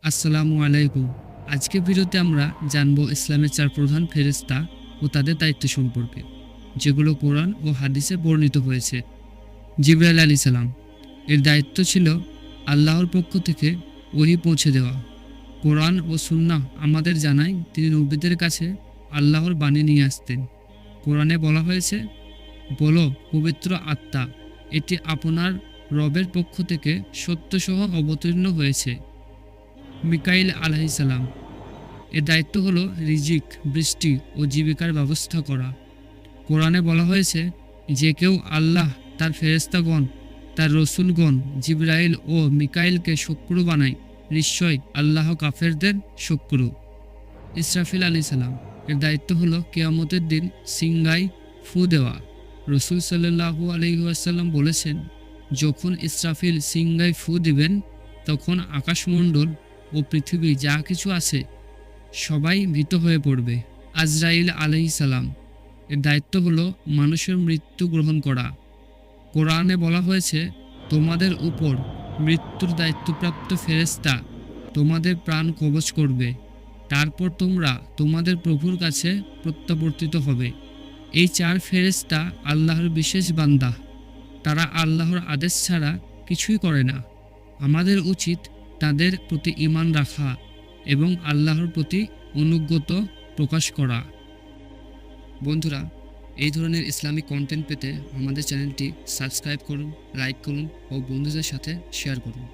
আসসালামু আলাইকুম। আজকের ভিডিওতে আমরা জানব ইসলামের 4 প্রধান ফেরেশতা ও তাদের দায়িত্ব সম্পর্কে, যেগুলো কোরআন ও হাদিসে বর্ণিত হয়েছে। জিবরাইল আলাইহিস সালাম এর দায়িত্ব ছিল আল্লাহর পক্ষ থেকে ওহী পৌঁছে দেওয়া। কোরআন ও সুন্নাহ আমাদের জানায় তিনি নবীদের কাছে আল্লাহর বাণী নিয়ে আসতেন। কোরআনে বলা হয়েছে, বলো পবিত্র আত্মা এটি আপনার রবের পক্ষ থেকে সত্যসহ অবতীর্ণ হয়েছে। মিকাইল আলাইহিস সালাম এর দায়িত্ব হলো রিজিক, বৃষ্টি ও জীবিকার ব্যবস্থা করা। কোরআনে বলা হয়েছে, যে কেউ আল্লাহ, তার ফেরেশতাগণ, তার রসুলগণ জিবরাইল ও মিকাইলকে শত্রু বানায়, নিশ্চয় আল্লাহ কাফেরদের শত্রু। ইসরাফিল আলাইহিস সালাম এর দায়িত্ব হলো কিয়ামতের দিন সিংগায় ফু দেওয়া। রসুল সাল্লাল্লাহু আলাইহি ওয়াসাল্লাম বলেছেন, যখন ইসরাফিল সিংগায় ফু দিবেন তখন আকাশমণ্ডল ও পৃথিবী যা কিছু আছে সবাই ভীত হয়ে পড়বে। আজরাইল আলাইহিস সালাম এর দায়িত্ব হলো মানুষের মৃত্যু গ্রহণ করা। কোরআনে বলা হয়েছে, তোমাদের উপর মৃত্যুর দায়িত্বপ্রাপ্ত ফেরেশতা তোমাদের প্রাণ কবজ করবে, তারপর তোমরা তোমাদের প্রভুর কাছে প্রত্যাবর্তিত হবে। এই 4 ফেরেশতা আল্লাহর বিশেষ বান্দা। তারা আল্লাহর আদেশ ছাড়া কিছুই করে না। আমাদের উচিত তাদের প্রতি ঈমান রাখা এবং আল্লাহর প্রতি অনুগত প্রকাশ করা। বন্ধুরা, এই ধরনের ইসলামিক কন্টেন্ট পেতে আমাদের চ্যানেলটি সাবস্ক্রাইব করুন, লাইক করুন ও বন্ধুদের সাথে শেয়ার করুন।